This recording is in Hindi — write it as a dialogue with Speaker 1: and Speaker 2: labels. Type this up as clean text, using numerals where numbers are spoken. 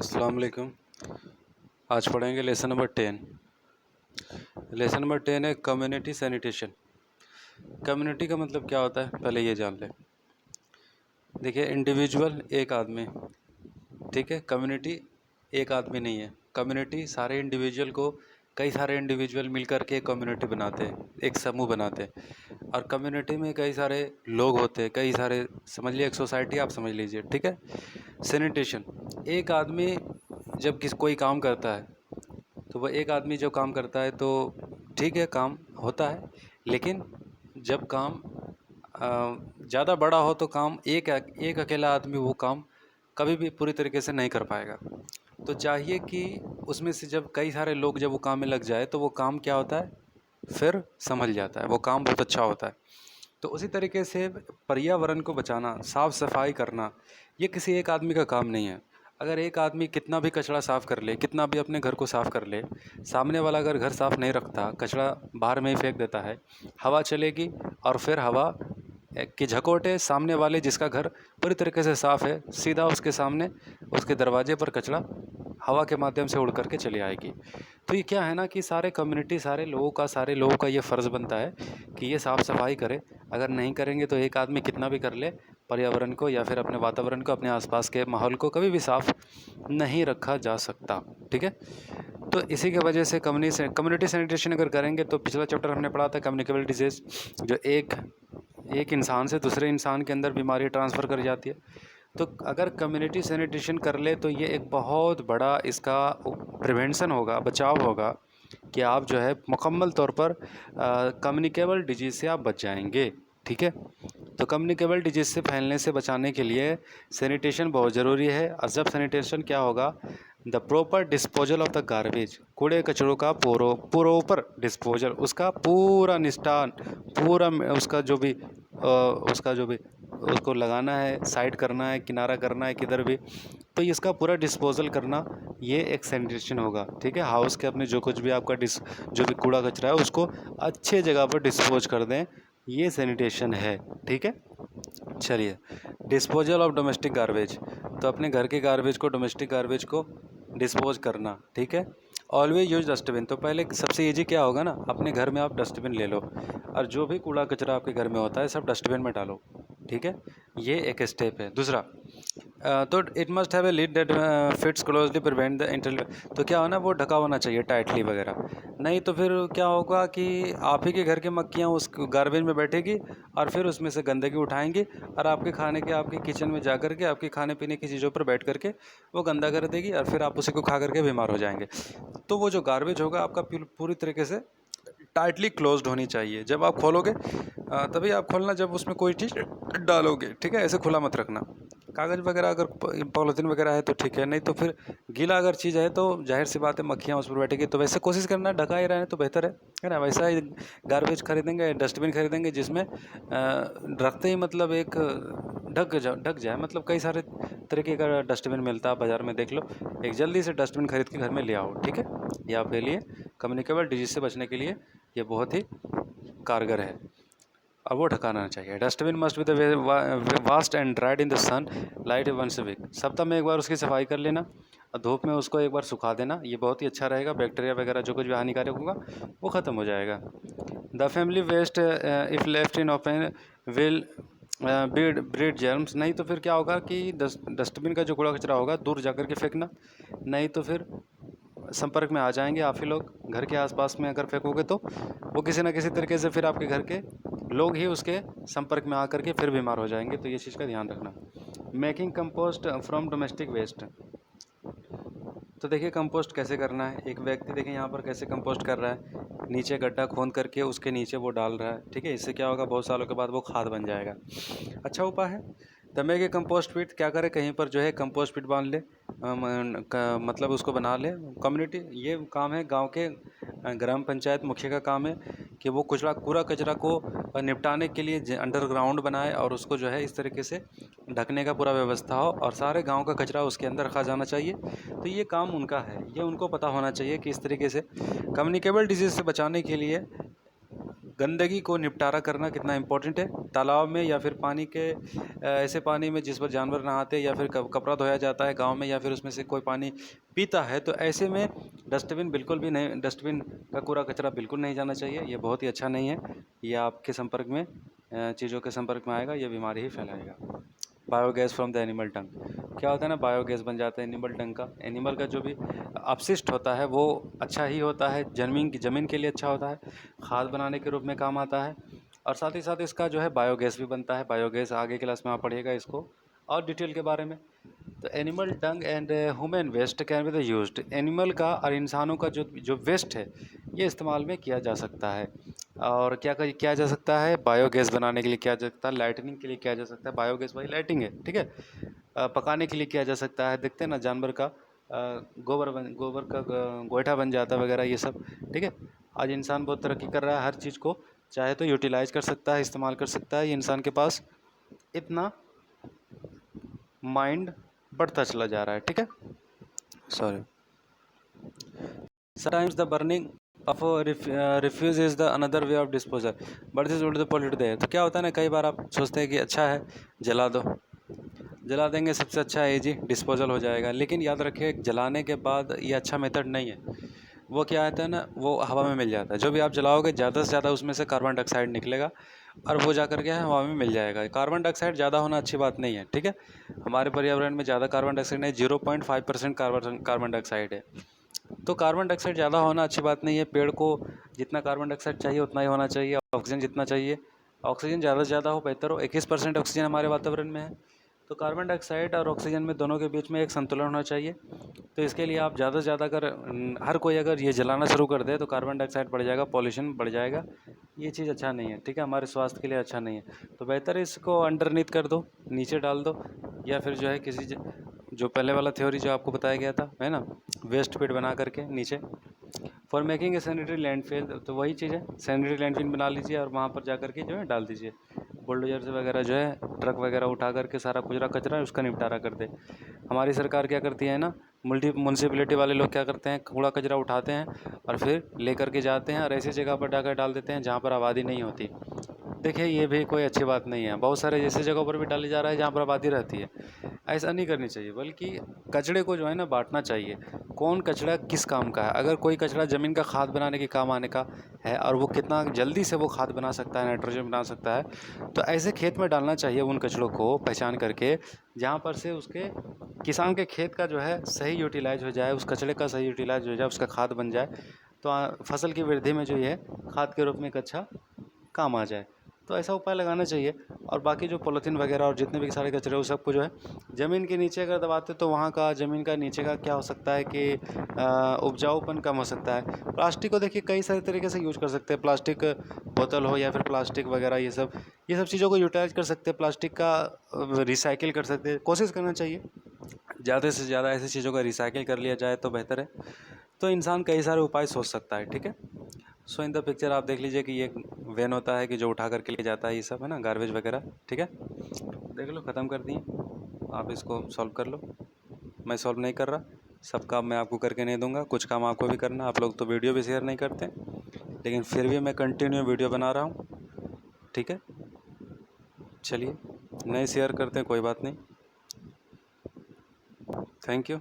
Speaker 1: अस्सलाम वालेकुम। आज पढ़ेंगे लेसन नंबर 10। लेसन नंबर 10 है कम्युनिटी सैनिटेशन। कम्युनिटी का मतलब क्या होता है पहले ये जान लें। देखिए, इंडिविजुअल एक आदमी, ठीक है। कम्युनिटी एक आदमी नहीं है। कम्युनिटी सारे इंडिविजुअल को, कई सारे इंडिविजुअल मिलकर के एक कम्युनिटी बनाते हैं, एक समूह बनाते हैं। और कम्युनिटी में कई सारे लोग होते हैं, कई सारे, समझ लीजिए एक सोसाइटी आप समझ लीजिए, ठीक है। सैनिटेशन, एक आदमी जब कोई काम करता है तो वह एक आदमी जो काम करता है तो ठीक है, काम होता है। लेकिन जब काम ज़्यादा बड़ा हो तो काम एक अकेला आदमी वो काम कभी भी पूरी तरीके से नहीं कर पाएगा। तो चाहिए कि उसमें से जब कई सारे लोग जब वो काम में लग जाए तो वो काम क्या होता है, फिर संभल जाता है, वो काम बहुत अच्छा होता है। तो उसी तरीके से पर्यावरण को बचाना, साफ़ सफाई करना, ये किसी एक आदमी का काम नहीं है। अगर एक आदमी कितना भी कचरा साफ़ कर ले, कितना भी अपने घर को साफ़ कर ले, सामने वाला अगर घर साफ़ नहीं रखता, कचरा बाहर में ही फेंक देता है, हवा चलेगी और फिर हवा के झकोटे सामने वाले जिसका घर पूरी तरीके से साफ़ है, सीधा उसके सामने, उसके दरवाजे पर कचरा हवा के माध्यम से उड़ करके चली आएगी। तो ये क्या है ना कि सारे लोगों का ये फ़र्ज़ बनता है कि ये साफ़ सफाई करें। अगर नहीं करेंगे तो एक आदमी कितना भी कर ले, पर्यावरण को या फिर अपने वातावरण को, अपने आसपास के माहौल को कभी भी साफ़ नहीं रखा जा सकता, ठीक है। तो इसी की वजह से कम्युनिटी सैनिटेशन अगर करेंगे तो पिछला चैप्टर हमने पढ़ा था कम्युनिकेबल डिजीज़, जो एक इंसान से दूसरे इंसान के अंदर बीमारी ट्रांसफ़र कर जाती है। तो अगर कम्युनिटी सैनिटेशन कर ले तो ये एक बहुत बड़ा इसका प्रिवेंशन होगा, बचाव होगा कि आप जो है मुकम्मल तौर पर कम्युनिकेबल डिजीज़ से आप बच जाएंगे, ठीक है। तो कम्युनिकेबल डिजीज़ से फैलने से बचाने के लिए सैनिटेशन बहुत ज़रूरी है। और जब सैनिटेशन क्या होगा, the proper disposal of the garbage, कूड़े कचरों का प्रॉपर डिस्पोजल, उसका पूरा निस्तारण, पूरा उसका जो भी उसको लगाना है, साइड करना है, किनारा करना है किधर भी, तो इसका पूरा डिस्पोजल करना, ये एक सैनिटेशन होगा, ठीक है। हाउस के अपने जो कुछ भी आपका जो भी कूड़ा कचरा है उसको अच्छे जगह पर डिस्पोज कर दें, ये सैनिटेशन है, ठीक है। चलिए, डिस्पोजल ऑफ डोमेस्टिक गार्बेज, तो अपने घर के गार्बेज को, डोमेस्टिक गार्बेज को डिस्पोज करना, ठीक है। ऑलवेज यूज डस्टबिन, तो पहले सबसे ईजी क्या होगा ना, अपने घर में आप डस्टबिन ले लो और जो भी कूड़ा कचरा आपके घर में होता है सब डस्टबिन में डालो, ठीक है। ये एक स्टेप है। दूसरा, तो it must have a lid that fits closely prevent the enter, तो क्या हो ना, वो ढका होना चाहिए टाइटली वगैरह, नहीं तो फिर क्या होगा कि आप ही के घर की मक्खियाँ उस गार्बेज में बैठेगी और फिर उसमें से गंदगी उठाएंगी और आपके किचन में जा कर के आपके खाने पीने की चीज़ों पर बैठ करके वो गंदा कर देगी और फिर आप उसी को खा करके बीमार हो जाएंगे। तो वो जो गार्बेज होगा आपका पूरी तरीके से टाइटली क्लोज्ड होनी चाहिए। जब आप खोलोगे तभी आप खोलना जब उसमें कोई चीज़ डालोगे, ठीक है। ऐसे खुला मत रखना। कागज़ वगैरह अगर पॉलीथीन वगैरह है तो ठीक है, नहीं तो फिर गीला अगर चीज़ है तो जाहिर सी बात है मक्खियाँ उस पर बैठेगी। तो वैसे कोशिश करना ढका ही रहने तो बेहतर है ना। वैसा ही गार्बेज खरीदेंगे, डस्टबिन खरीदेंगे जिसमें रखते ही मतलब एक ढक जाए, मतलब कई सारे तरीके का डस्टबिन मिलता है बाज़ार में, देख लो, एक जल्दी से डस्टबिन खरीद के घर में ले आओ, ठीक है। ये आपके लिए कम्युनिकेबल डिजीज़ से बचने के लिए ये बहुत ही कारगर है। अब वो ढकाना चाहिए। Dustbin must be the washed and dried in the sunlight once a week, सप्ताह में एक बार उसकी सफाई कर लेना और धूप में उसको एक बार सुखा देना, ये बहुत ही अच्छा रहेगा। बैक्टीरिया वगैरह जो कुछ भी हानिकारक होगा वो ख़त्म हो जाएगा। The family waste if left in open will breed germs, नहीं तो फिर क्या होगा कि डस्टबिन का जो कूड़ा कचरा होगा दूर जा कर के फेंकना, नहीं तो फिर संपर्क में आ जाएंगे आप ही लोग। घर के आसपास में अगर फेंकोगे तो वो किसी न किसी तरीके से फिर आपके घर के लोग ही उसके संपर्क में आकर के फिर बीमार हो जाएंगे, तो ये चीज़ का ध्यान रखना। Making compost from domestic waste, तो देखिए कंपोस्ट कैसे करना है। एक व्यक्ति देखिए यहाँ पर कैसे कंपोस्ट कर रहा है, नीचे गड्ढा खोद करके उसके नीचे वो डाल रहा है, ठीक है। इससे क्या होगा, बहुत सालों के बाद वो खाद बन जाएगा। अच्छा उपाय है। तमे के कंपोस्ट पिट, क्या करे, कहीं पर जो है कंपोस्ट पिट बांध ले, मतलब उसको बना ले। कम्युनिटी, ये काम है गांव के ग्राम पंचायत मुखिया का काम है कि वो कूड़ा कचरा को निपटाने के लिए अंडरग्राउंड बनाए और उसको जो है इस तरीके से ढकने का पूरा व्यवस्था हो और सारे गांव का कचरा उसके अंदर रखा जाना चाहिए। तो ये काम उनका है, ये उनको पता होना चाहिए कि इस तरीके से कम्युनिकेबल डिजीज़ से बचाने के लिए गंदगी को निपटारा करना कितना इम्पोर्टेंट है। तालाब में या फिर पानी के ऐसे पानी में जिस पर जानवर नहाते या फिर कपड़ा धोया जाता है गांव में, या फिर उसमें से कोई पानी पीता है, तो ऐसे में डस्टबिन बिल्कुल भी नहीं, डस्टबिन का कूड़ा कचरा बिल्कुल नहीं जाना चाहिए। ये बहुत ही अच्छा नहीं है। ये आपके संपर्क में चीज़ों के संपर्क में आएगा, ये बीमारी ही फैलाएगा। बायोगैस फ्रॉम द एनिमल टंग, क्या होता है ना, बायोगैस बन जाता है एनिमल टंग का। एनिमल का जो भी अपशिष्ट होता है वो अच्छा ही होता है, ज़मीन के लिए अच्छा होता है, खाद बनाने के रूप में काम आता है, और साथ ही साथ इसका जो है बायोगैस भी बनता है। बायोगैस आगे क्लास में आप पढ़िएगा इसको और डिटेल के बारे में। तो animal dung and human waste can be the used, animal का और इंसानों का जो वेस्ट है ये इस्तेमाल में किया जा सकता है। और क्या किया जा सकता है, बायोगैस बनाने के लिए किया जा सकता है, लाइटनिंग के लिए किया जा सकता है। बायोगैस भाई लाइटिंग है, ठीक है। पकाने के लिए किया जा सकता है, देखते हैं ना जानवर का गोबर का गोईठा बन जाता है वगैरह ये सब, ठीक है। आज इंसान बहुत तरक्की कर रहा है, हर चीज़ को चाहे तो यूटिलाइज कर सकता है, इस्तेमाल कर सकता है। ये इंसान के पास इतना माइंड बढ़ता चला जा रहा है, ठीक है। Sorry, sometimes the burning of refuse is the another way of disposal but this would the pollute the air। तो क्या होता है ना, कई बार आप सोचते हैं कि अच्छा है जला दो, जला देंगे सबसे अच्छा है जी, डिस्पोजल हो जाएगा। लेकिन याद रखिए जलाने के बाद ये अच्छा मेथड नहीं है। वो क्या आता है ना, वो हवा में मिल जाता है। जो भी आप जलाओगे ज़्यादा से ज़्यादा उसमें से कार्बन डाइऑक्साइड निकलेगा और वो जा करके हवा में मिल जाएगा। कार्बन डाइऑक्साइड ज़्यादा होना अच्छी बात नहीं है, ठीक है। हमारे पर्यावरण में ज़्यादा कार्बन डाइऑक्साइड नहीं, 0.5% कार्बन डाइऑक्साइड है। तो कार्बन डाइऑक्साइड ज़्यादा होना अच्छी बात नहीं है। पेड़ को जितना कार्बन डाइऑक्साइड चाहिए उतना ही होना चाहिए, ऑक्सीजन जितना चाहिए, ऑक्सीजन ज़्यादा से ज़्यादा हो बेहतर हो। 21% ऑक्सीजन हमारे वातावरण में है, तो कार्बन डाइऑक्साइड और ऑक्सीजन में दोनों के बीच में एक संतुलन होना चाहिए। तो इसके लिए आप ज़्यादा से ज़्यादा अगर हर कोई अगर ये जलाना शुरू कर दे तो कार्बन डाइऑक्साइड बढ़ जाएगा, पॉल्यूशन बढ़ जाएगा। ये चीज़ अच्छा नहीं है, ठीक है, हमारे स्वास्थ्य के लिए अच्छा नहीं है। तो बेहतर है इसको अंडरनीथ कर दो, नीचे डाल दो, या फिर जो है किसी जो पहले वाला थ्योरी जो आपको बताया गया था, है ना, वेस्ट पिट बना करके नीचे for making a sanitary landfill, तो वही चीज़ है, सैनिटरी लैंडफिल बना लीजिए और वहाँ पर जा करके जो है डाल दीजिए। बुलडोजर से वगैरह जो है ट्रक वगैरह उठा करके सारा कचरा उसका निपटारा कर दे। हमारी सरकार क्या करती है ना, म्यूनसिपलिटी वाले लोग क्या करते हैं, कूड़ा कचरा उठाते हैं और फिर ले करके जाते हैं और ऐसी जगह पर डाकर डाल देते हैं जहाँ पर आबादी नहीं होती। देखिए ये भी कोई अच्छी बात नहीं है। बहुत सारे ऐसी जगहों पर भी डाली जा रहा है जहाँ पर आबादी रहती है। ऐसा नहीं करनी चाहिए, बल्कि कचड़े को जो है ना बांटना चाहिए। कौन कचरा किस काम का है, अगर कोई कचरा ज़मीन का खाद बनाने के काम आने का है और वो कितना जल्दी से वो खाद बना सकता है, नाइट्रोजन बना सकता है, तो ऐसे खेत में डालना चाहिए उन कचड़ों को पहचान करके, जहाँ पर से उसके किसान के खेत का जो है सही यूटिलाइज हो जाए, उस कचड़े का सही यूटिलाइज हो जाए, उसका खाद बन जाए, तो फसल की वृद्धि में जो ये खाद के रूप में एक अच्छा काम आ जाए। तो ऐसा उपाय लगाना चाहिए। और बाकी जो पॉलीथीन वगैरह और जितने भी सारे कचरे वो सबको जो है ज़मीन के नीचे अगर दबाते तो वहाँ का ज़मीन का नीचे का क्या हो सकता है कि उपजाऊपन कम हो सकता है। प्लास्टिक को देखिए कई सारे तरीके से यूज कर सकते हैं, प्लास्टिक बोतल हो या फिर प्लास्टिक वगैरह, ये सब चीज़ों को यूटिलाइज कर सकते हैं, प्लास्टिक का रिसाइकिल कर सकते हैं। कोशिश करना चाहिए ज़्यादा से ज़्यादा ऐसी चीज़ों का रिसाइकिल कर लिया जाए तो बेहतर है। तो इंसान कई सारे उपाय सोच सकता है, ठीक है। सो इन द पिक्चर आप देख लीजिए कि ये वैन होता है कि जो उठा करके ले जाता है, ये सब है ना, गार्बेज वगैरह, ठीक है। देख लो, ख़त्म कर दिए, आप इसको सॉल्व कर लो। मैं सॉल्व नहीं कर रहा, सब काम मैं आपको करके नहीं दूंगा, कुछ काम आपको भी करना। आप लोग तो वीडियो भी शेयर नहीं करते, लेकिन फिर भी मैं कंटिन्यू वीडियो बना रहा हूँ, ठीक है। चलिए, नहीं शेयर करते कोई बात नहीं, थैंक यू।